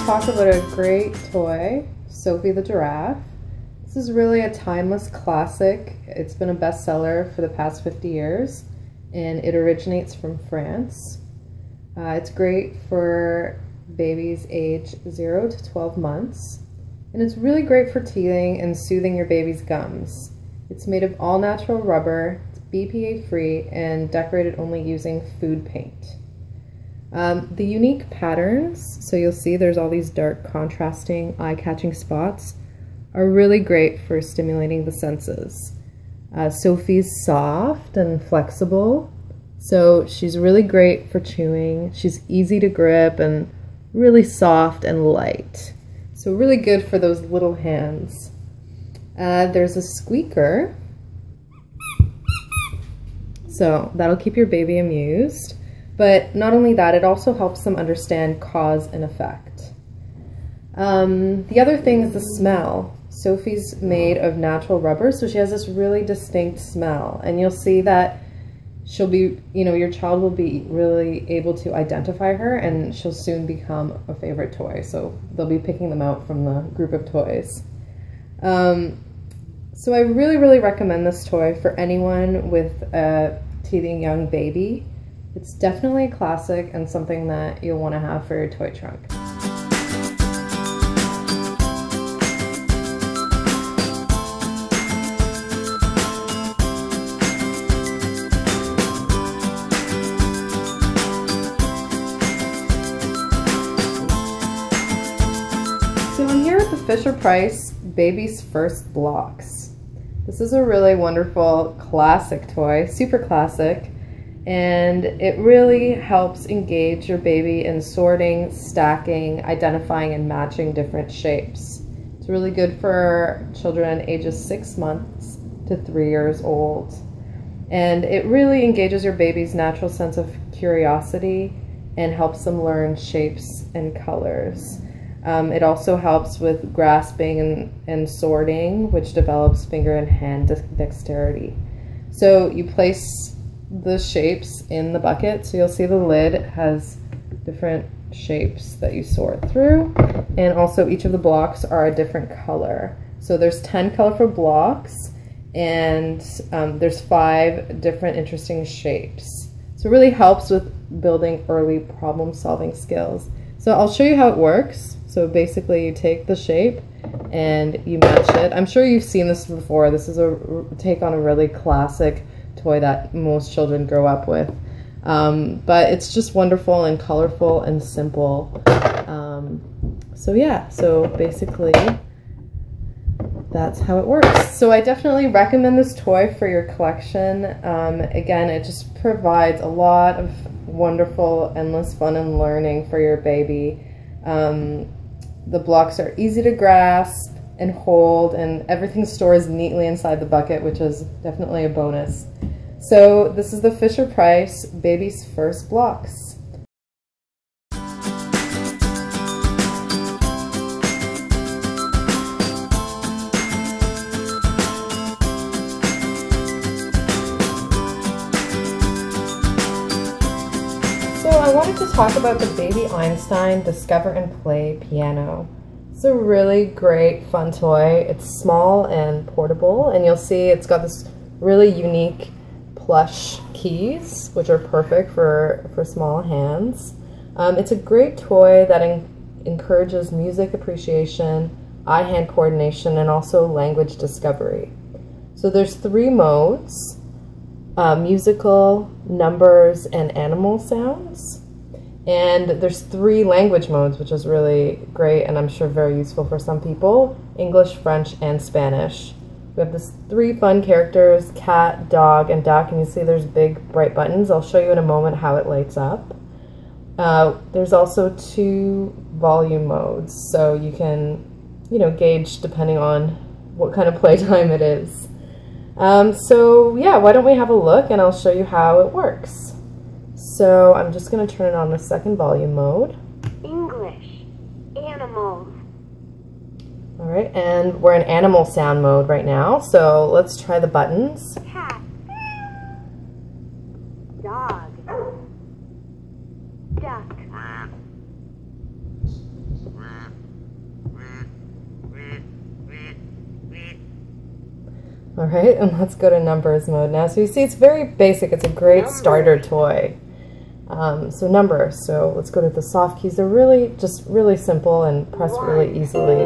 Talk about a great toy, Sophie the Giraffe. This is really a timeless classic. It's been a bestseller for the past 50 years and it originates from France. It's great for babies age 0 to 12 months and it's really great for teething and soothing your baby's gums. It's made of all natural rubber, it's BPA free and decorated only using food paint. The unique patterns, so you'll see there's all these dark contrasting eye-catching spots, are really great for stimulating the senses. Sophie's soft and flexible, so she's really great for chewing. She's easy to grip and really soft and light. So really good for those little hands. There's a squeaker, so that'll keep your baby amused. But not only that, it also helps them understand cause and effect. The other thing is the smell. Sophie's made of natural rubber, so she has this really distinct smell. And you'll see that she'll be, your child will be really able to identify her and she'll soon become a favorite toy. So they'll be picking them out from the group of toys. So I really, really recommend this toy for anyone with a teething young baby. It's definitely a classic and something that you'll want to have for your toy trunk. So I'm here at the Fisher-Price Baby's First Blocks. This is a really wonderful classic toy, super classic. And it really helps engage your baby in sorting, stacking, identifying, and matching different shapes. It's really good for children ages 6 months to 3 years old. And it really engages your baby's natural sense of curiosity and helps them learn shapes and colors. It also helps with grasping and sorting, which develops finger and hand dexterity. So you place the shapes in the bucket, so you'll see the lid has different shapes that you sort through, and also each of the blocks are a different color. So there's 10 colorful blocks and there's 5 different interesting shapes. So it really helps with building early problem solving skills. So I'll show you how it works. So basically you take the shape and you match it. I'm sure you've seen this before. This is a take on a really classic toy that most children grow up with, but it's just wonderful and colorful and simple. So yeah, so basically that's how it works. So I definitely recommend this toy for your collection. Again, it just provides a lot of wonderful, endless fun and learning for your baby. The blocks are easy to grasp and hold, and everything stores neatly inside the bucket, which is definitely a bonus. So this is the Fisher-Price Baby's First Blocks. So I wanted to talk about the Baby Einstein Discover and Play piano. It's a really great fun toy. It's small and portable, and you'll see it's got this really unique plush keys, which are perfect for small hands. It's a great toy that encourages music appreciation, eye-hand coordination, and also language discovery. So there's 3 modes: musical, numbers, and animal sounds. And there's 3 language modes, which is really great and I'm sure very useful for some people: English, French, and Spanish. We have these 3 fun characters: cat, dog, and duck, and you see there's big bright buttons. I'll show you in a moment how it lights up. There's also 2 volume modes, so you can, gauge depending on what kind of playtime it is. So yeah, why don't we have a look and I'll show you how it works. So I'm just going to turn it on the 2nd volume mode. English. animals. All right, and we're in animal sound mode right now, so let's try the buttons. Cat. Dog. Duck. All right, and let's go to numbers mode now. So you see it's very basic. It's a great starter toy. So numbers, so let's go to the soft keys. They're really, just really simple and press really easily.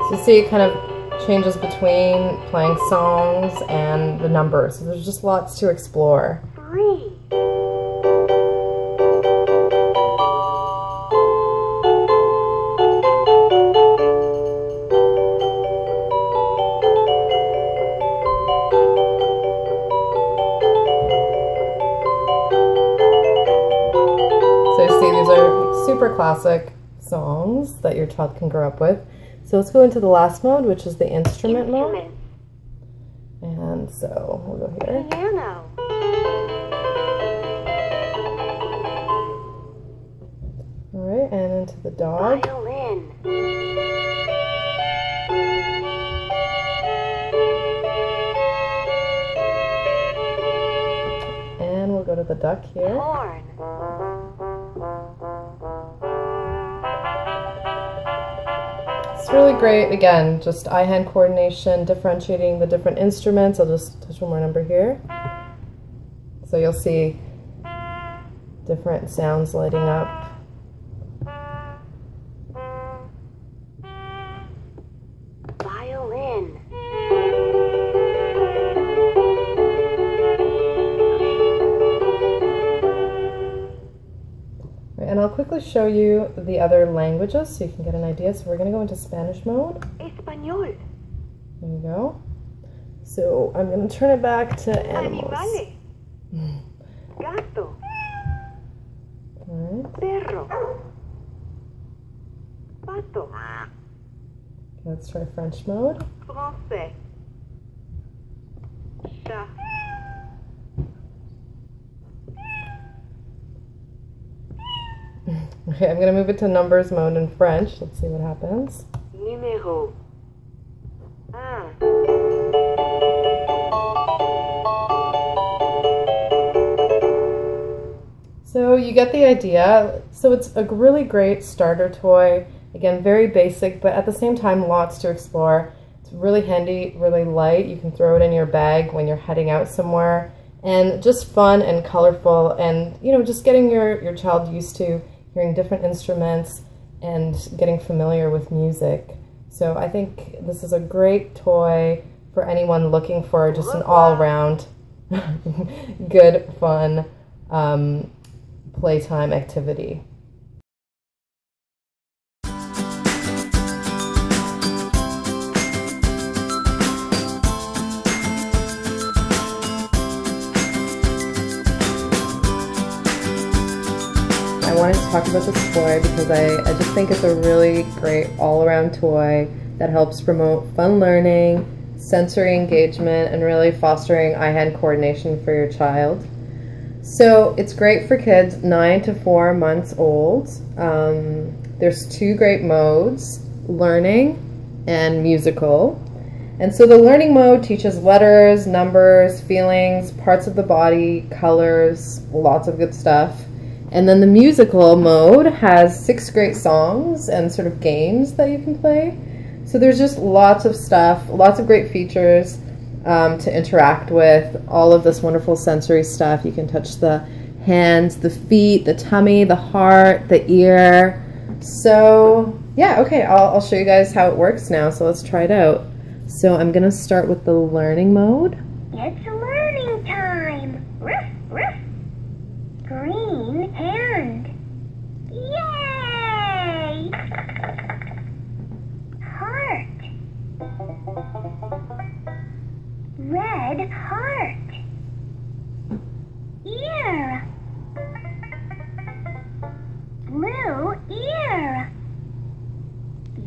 So you see it kind of changes between playing songs and the numbers. So there's just lots to explore. 3. So you see these are super classic songs that your child can grow up with. So let's go into the last mode, which is the instrument mode. And so we'll go here. Piano. All right, and into the dog. Violin. And we'll go to the duck here. Horn. It's really great, again, just eye-hand coordination, differentiating the different instruments. I'll just touch one more number here. So you'll see different sounds lighting up. Violin. And I'll quickly show you the other languages so you can get an idea. So we're going to go into Spanish mode. Español. There you go. So I'm going to turn it back to animals. Animales. Gato. All right. Perro. Pato. Okay, let's try French mode. Français. Chat. Okay, I'm going to move it to numbers mode in French. Let's see what happens. Numéro. 1. So you get the idea. So it's a really great starter toy. Again, very basic, but at the same time, lots to explore. It's really handy, really light. You can throw it in your bag when you're heading out somewhere. And just fun and colorful and, you know, just getting your child used to hearing different instruments and getting familiar with music. So I think this is a great toy for anyone looking for just an all-around good, fun playtime activity. I wanted to talk about this toy because I just think it's a really great all-around toy that helps promote fun learning, sensory engagement, and really fostering eye-hand coordination for your child. So it's great for kids 9 to 4 months old. There's 2 great modes, learning and musical. And so the learning mode teaches letters, numbers, feelings, parts of the body, colors, lots of good stuff. And then the musical mode has 6 great songs and sort of games that you can play. So there's just lots of stuff, lots of great features to interact with, all of this wonderful sensory stuff. You can touch the hands, the feet, the tummy, the heart, the ear. So yeah, okay, I'll show you guys how it works now. So let's try it out. So I'm gonna start with the learning mode. It's learning time. Ruff, ruff. Green hand. Yay! Heart. Red heart. Ear. Blue ear.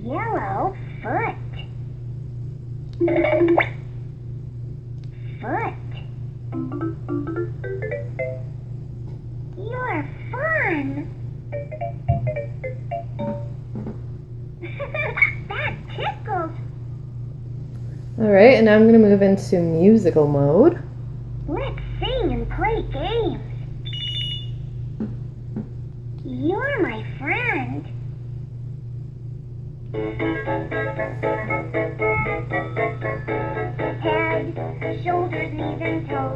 Yellow foot. Alright, and now I'm going to move into musical mode. Let's sing and play games. You're my friend. Head, shoulders, knees and toes,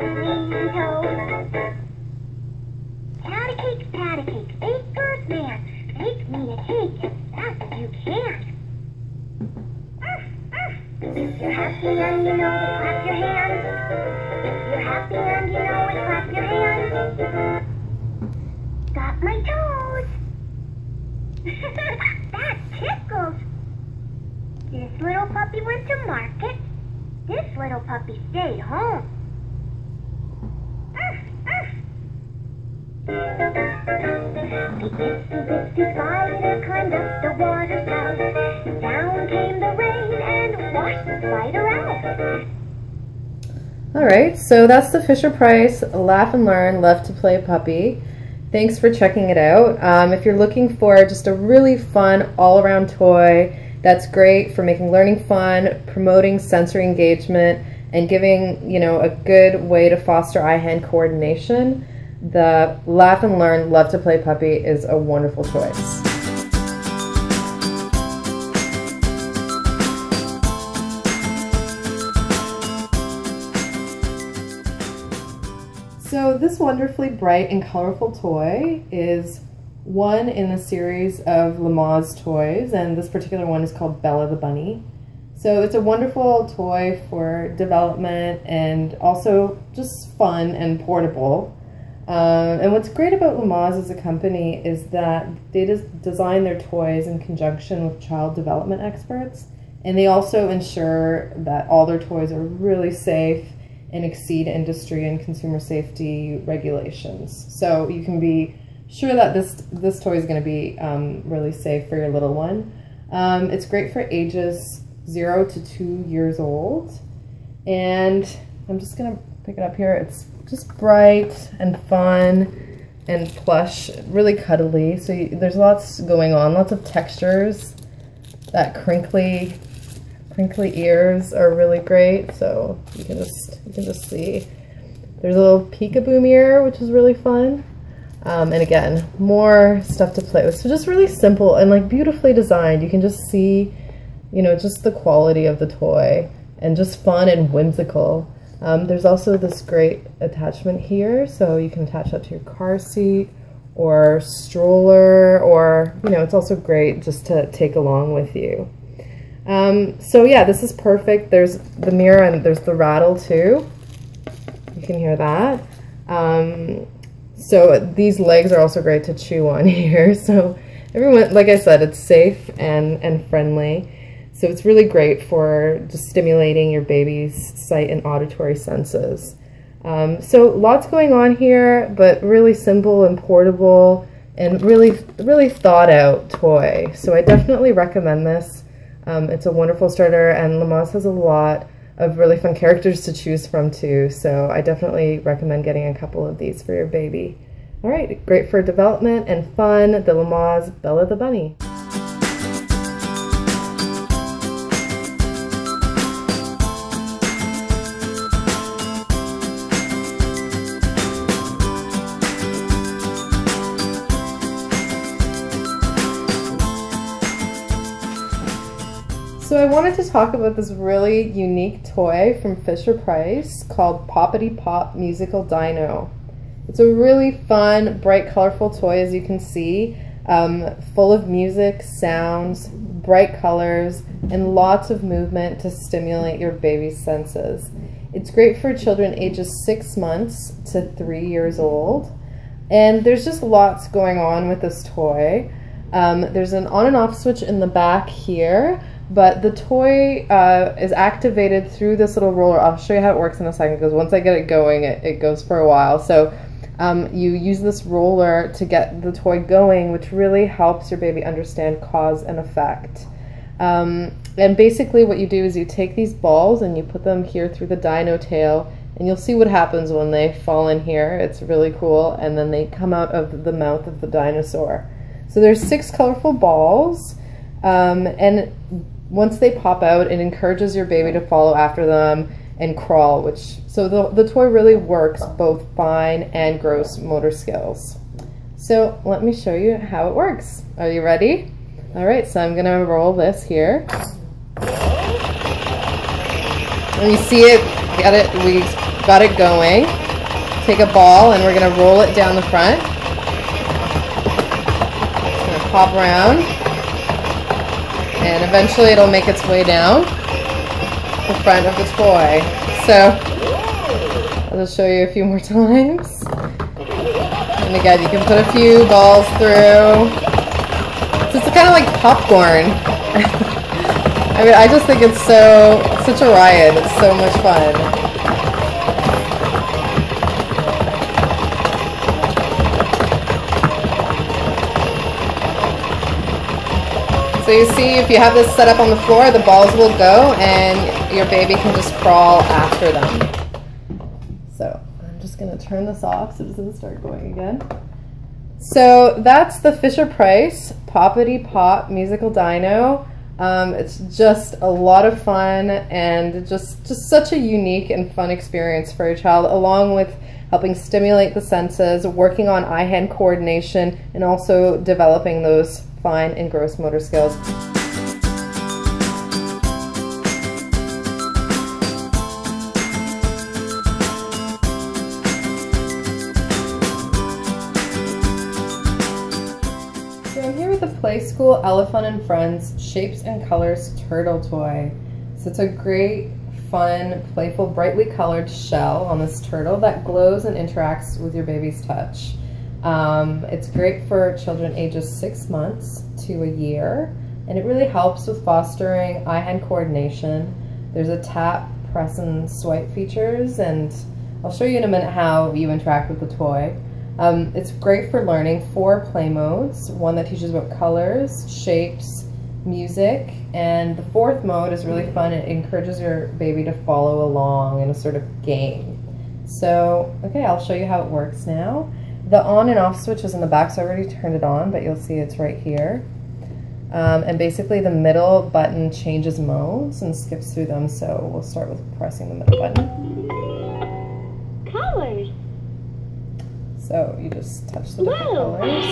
Patty cakes, bake Earthman. Bake me a cake as fast as you can. If you're happy and you know it, clap your hands. If you're happy and you know it, clap your hands. Got my toes. That tickles. This little puppy went to market. This little puppy stayed home. The itsy-bitsy spider climbed up the water spout. Down came the rain and washed the spider out. Alright, so that's the Fisher-Price Laugh and Learn Love to Play Puppy. Thanks for checking it out. If you're looking for just a really fun all-around toy that's great for making learning fun, promoting sensory engagement, and giving, you know, a good way to foster eye-hand coordination, the Laugh and Learn Love to Play Puppy is a wonderful choice. So this wonderfully bright and colorful toy is one in a series of Lamaze toys, and this particular one is called Bella the Bunny. So it's a wonderful toy for development and also just fun and portable. And what's great about Lamaze as a company is that they design their toys in conjunction with child development experts, and they also ensure that all their toys are really safe and exceed industry and consumer safety regulations. So you can be sure that this toy is going to be really safe for your little one. It's great for ages 0 to 2 years old, and I'm just going to pick it up here. It's just bright and fun and plush, really cuddly. So there's lots going on, lots of textures. That crinkly ears are really great. So you can just see. There's a little peekaboo mirror, which is really fun. And again, more stuff to play with. So just really simple and like beautifully designed. You can just see, you know, just the quality of the toy and just fun and whimsical. There's also this great attachment here, so you can attach that to your car seat or stroller, or, you know, it's also great just to take along with you. So yeah, this is perfect. There's the mirror and there's the rattle too. You can hear that. So these legs are also great to chew on here. So everyone, like I said, it's safe and friendly. So it's really great for just stimulating your baby's sight and auditory senses. So lots going on here, but really simple and portable and really thought out toy. So I definitely recommend this. It's a wonderful starter, and Lamaze has a lot of really fun characters to choose from too. So I definitely recommend getting a couple of these for your baby. All right, great for development and fun, the Lamaze Bella the Bunny. So I wanted to talk about this really unique toy from Fisher-Price called Poppity Pop Musical Dino. It's a really fun, bright, colorful toy, as you can see, full of music, sounds, bright colors, and lots of movement to stimulate your baby's senses. It's great for children ages 6 months to 3 years old, and there's just lots going on with this toy. There's an on and off switch in the back here, but the toy is activated through this little roller. I'll show you how it works in a second, because once I get it going, it goes for a while. So you use this roller to get the toy going, which really helps your baby understand cause and effect. And basically what you do is you take these balls and you put them here through the dino tail, and you'll see what happens when they fall in here. It's really cool. And then they come out of the mouth of the dinosaur. So there's 6 colorful balls, and once they pop out, it encourages your baby to follow after them and crawl, so the toy really works both fine and gross motor skills. So let me show you how it works. Are you ready? All right, so I'm gonna roll this here. And you see it, we got it going. Take a ball and we're gonna roll it down the front. It's gonna pop around. And eventually it'll make its way down the front of the toy. So I'll just show you a few more times. And again, you can put a few balls through. So it's kind of like popcorn. I mean, I just think it's such a riot. It's so much fun. So you see, if you have this set up on the floor, the balls will go and your baby can just crawl after them. So I'm just going to turn this off so it doesn't start going again. So that's the Fisher-Price Poppity Pop musical dino. It's just a lot of fun and just such a unique and fun experience for a child, along with helping stimulate the senses, working on eye-hand coordination, and also developing those fine and gross motor skills. So I'm here with the Play School Elephant and Friends Shapes and Colors Turtle toy. So it's a great, fun, playful, brightly colored shell on this turtle that glows and interacts with your baby's touch. It's great for children ages 6 months to a year, and it really helps with fostering eye-hand coordination. There's a tap, press, and swipe features, and I'll show you in a minute how you interact with the toy. It's great for learning 4 play modes, one that teaches about colors, shapes, music, and the 4th mode is really fun. It encourages your baby to follow along in a sort of game. So, okay, I'll show you how it works now. The on and off switch is in the back, so I already turned it on, but you'll see it's right here. And basically the middle button changes modes and skips through them, so we'll start with pressing the middle button. Colors. So you just touch the different colors.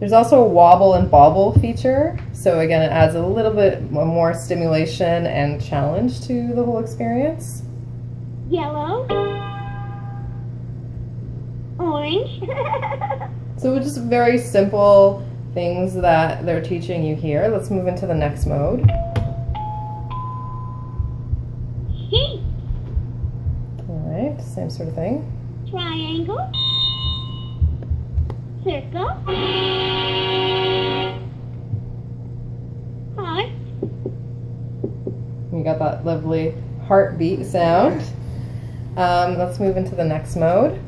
There's also a wobble and bobble feature, so again it adds a little bit more stimulation and challenge to the whole experience. Yellow. Orange. So just very simple things that they're teaching you here. Let's move into the next mode. Shape. Alright, same sort of thing. Triangle. Circle. Heart. You got that lovely heartbeat sound. Let's move into the next mode.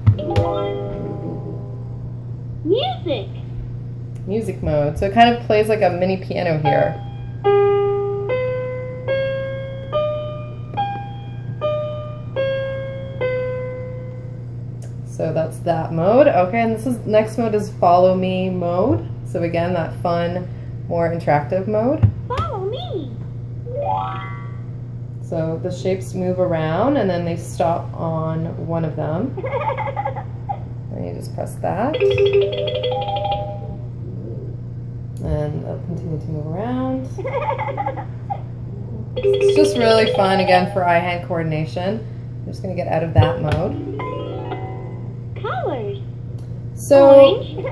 Music. Music mode. So it kind of plays like a mini piano here. So that's that mode. Okay, and this is next mode is follow me mode. So again, that fun, more interactive mode. Follow me. So the shapes move around and then they stop on one of them. And you just press that. And they'll continue to move around. It's just really fun, again, for eye-hand coordination. I'm just going to get out of that mode. Colors. So, Orange.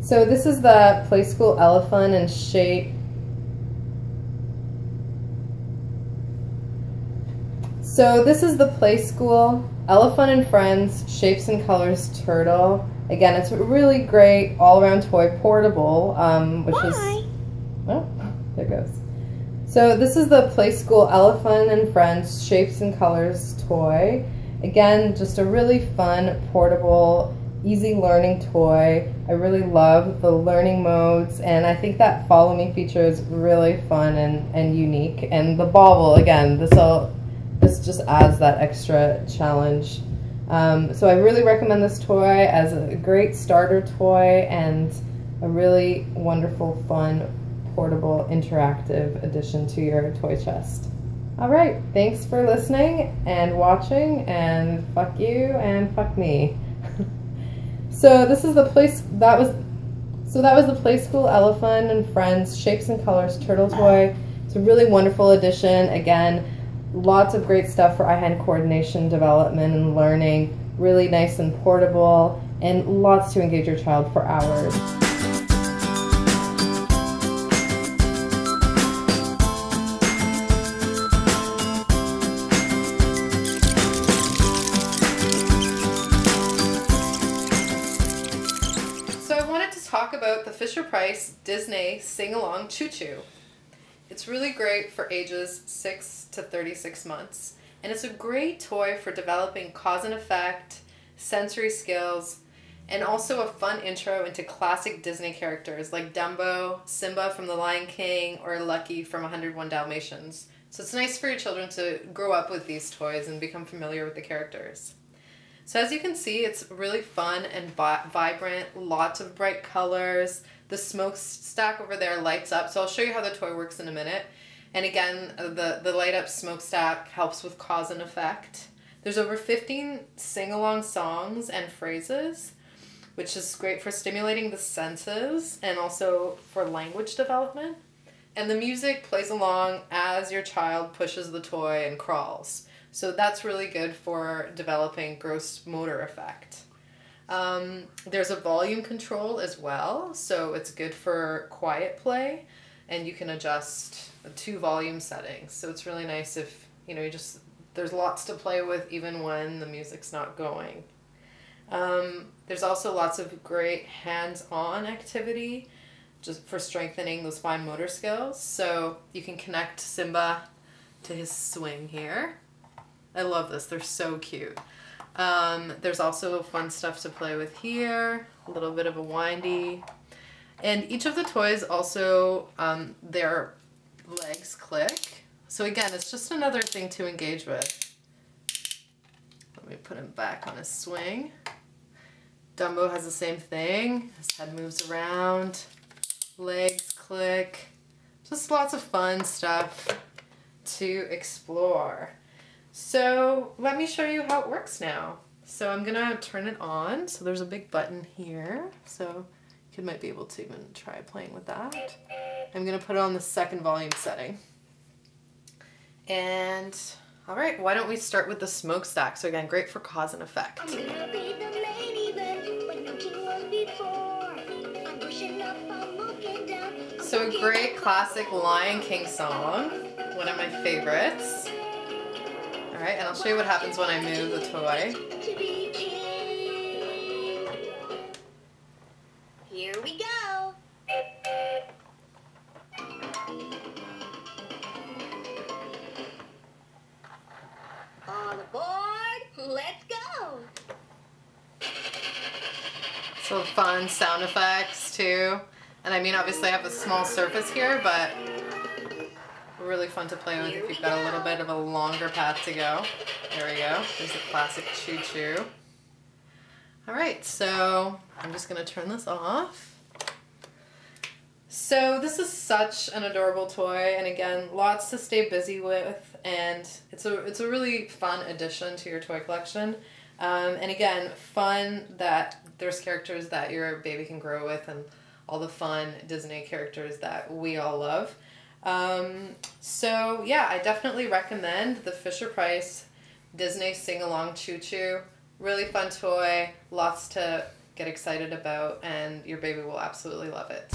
so this is the Play School Elephant and Shape. So this is the Play School Elephant and Friends Shapes and Colors Turtle. Again, it's a really great all-around toy, portable, which is, oh, there it goes. So this is the Play School Elephant and Friends Shapes and Colors toy. Again, just a really fun, portable, easy learning toy. I really love the learning modes, and I think that follow me feature is really fun and unique. And the bobble, again, this just adds that extra challenge. So I really recommend this toy as a great starter toy, and a really wonderful, fun, portable, interactive addition to your toy chest. All right, thanks for listening and watching, and fuck you and fuck me. So this is the place that was the Play School Elephant and Friends Shapes and Colors turtle toy. It's a really wonderful addition. Again, lots of great stuff for eye-hand coordination, development, and learning. Really nice and portable, and lots to engage your child for hours. Talk about the Fisher-Price Disney Sing-Along Choo Choo. It's really great for ages 6 to 36 months, and it's a great toy for developing cause and effect, sensory skills, and also a fun intro into classic Disney characters like Dumbo, Simba from The Lion King, or Lucky from 101 Dalmatians. So it's nice for your children to grow up with these toys and become familiar with the characters. So as you can see, it's really fun and vibrant, lots of bright colors. The smokestack over there lights up, so I'll show you how the toy works in a minute. And again, the light up smokestack helps with cause and effect. There's over 15 sing-along songs and phrases, which is great for stimulating the senses and also for language development. And the music plays along as your child pushes the toy and crawls. So that's really good for developing gross motor effect. There's a volume control as well, so it's good for quiet play, and you can adjust 2 volume settings. So it's really nice if, you know, there's lots to play with even when the music's not going. There's also lots of great hands-on activity just for strengthening those fine motor skills. So you can connect Simba to his swing here. I love this, they're so cute. There's also fun stuff to play with here, a little bit of a windy. And each of the toys also, their legs click. So again, it's just another thing to engage with. Let me put him back on his swing. Dumbo has the same thing, his head moves around, legs click. Just lots of fun stuff to explore. So let me show you how it works now. So I'm gonna turn it on. So there's a big button here. So you might be able to even try playing with that. I'm gonna put it on the 2nd volume setting. And all right, why don't we start with the smokestack? So again, great for cause and effect. So a great classic Lion King song, one of my favorites. Alright, and I'll show you what happens when I move the toy. Here we go. All aboard, let's go. So fun sound effects too. And I mean, obviously I have a small surface here, but really fun to play with if you've got a little bit of a longer path to go. There we go. There's the classic Choo Choo. All right, so I'm just gonna turn this off. So this is such an adorable toy, and again, lots to stay busy with, and it's a really fun addition to your toy collection. And again, fun that there's characters that your baby can grow with, and all the fun Disney characters that we all love. So yeah, I definitely recommend the Fisher-Price Disney Sing-Along Choo Choo. Really fun toy, lots to get excited about, and your baby will absolutely love it.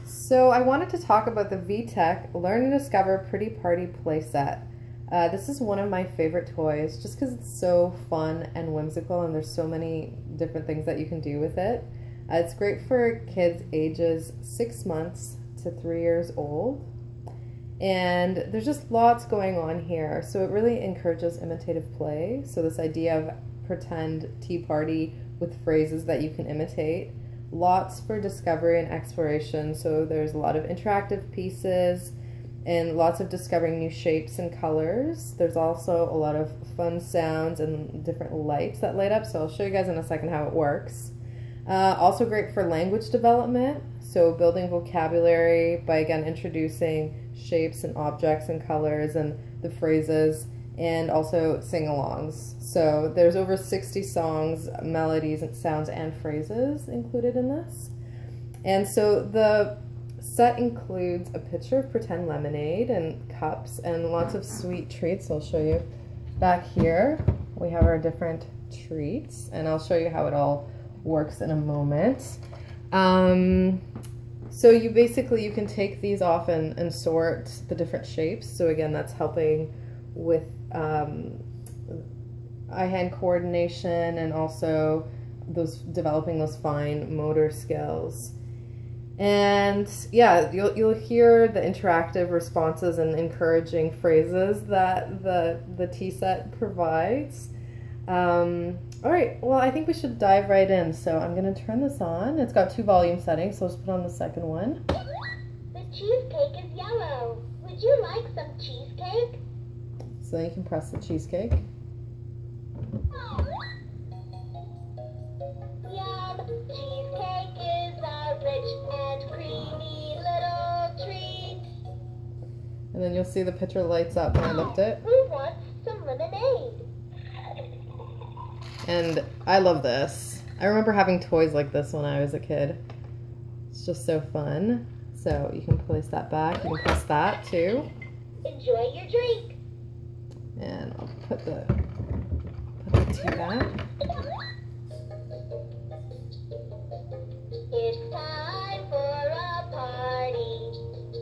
So I wanted to talk about the VTech Learn and Discover Pretty Party playset. This is one of my favorite toys just because it's so fun and whimsical, and there's so many different things that you can do with it. It's great for kids ages 6 months to 3 years old, and there's just lots going on here. So it really encourages imitative play. So this idea of pretend tea party with phrases that you can imitate, lots for discovery and exploration. So there's a lot of interactive pieces and lots of discovering new shapes and colors. There's also a lot of fun sounds and different lights that light up. So I'll show you guys in a second how it works. Also great for language development. So building vocabulary by, again, introducing shapes and objects and colors and the phrases, and also sing-alongs. So there's over 60 songs, melodies, and sounds and phrases included in this. And so the set includes a pitcher of pretend lemonade and cups and lots of sweet treats. I'll show you back here. We have our different treats, and I'll show you how it all works in a moment. So you can take these off and sort the different shapes. So again, that's helping with eye-hand coordination and also developing those fine motor skills. And yeah, you'll hear the interactive responses and encouraging phrases that the tea set provides. All right, well, I think we should dive right in. So I'm going to turn this on. It's got 2 volume settings, so let's put on the second one. The cheesecake is yellow. Would you like some cheesecake? So then you can press the cheesecake. Yum! Cheesecake is a rich and creamy little treat. And then you'll see the pitcher lights up when I lift it. Who wants some lemonade? And I love this. I remember having toys like this when I was a kid. It's just so fun. So you can place that back. You can press that too. Enjoy your drink. And I'll put the tea back. It's time for a party.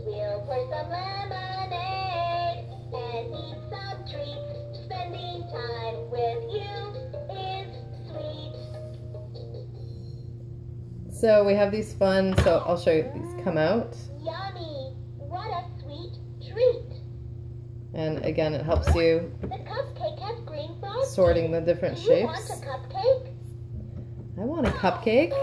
We'll pour some lemonade and eat some treats. Spending time with you is sweet. So we have these fun, so I'll show you, these come out. Yummy! What a sweet treat. And again, it helps you The cupcake has green frosting. sorting the different Do you shapes. want a cupcake? I want a cupcake.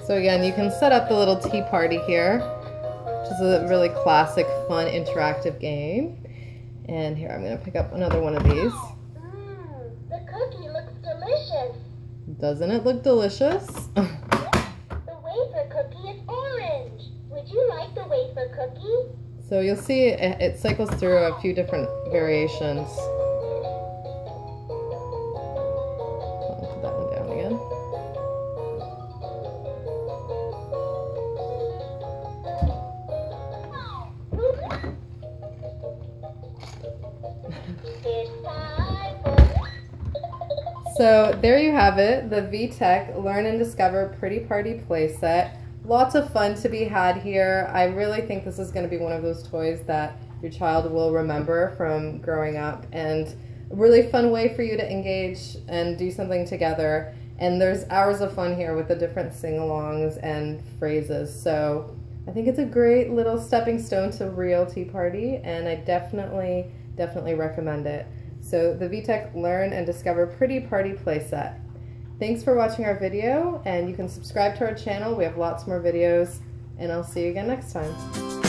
So again, you can set up the little tea party here, which is a really classic, fun, interactive game. And here, I'm going to pick up another one of these. The cookie looks delicious. Doesn't it look delicious? The wafer cookie is orange. Would you like the wafer cookie? So you'll see it cycles through a few different variations. I'll put that one down again. So there you have it, the VTech Learn and Discover Pretty Party playset. Lots of fun to be had here. I really think this is going to be one of those toys that your child will remember from growing up, and a really fun way for you to engage and do something together. And there's hours of fun here with the different sing-alongs and phrases. So I think it's a great little stepping stone to real tea party, and I definitely recommend it. So the VTech Learn and Discover Pretty Party playset. Thanks for watching our video, and you can subscribe to our channel. We have lots more videos, and I'll see you again next time.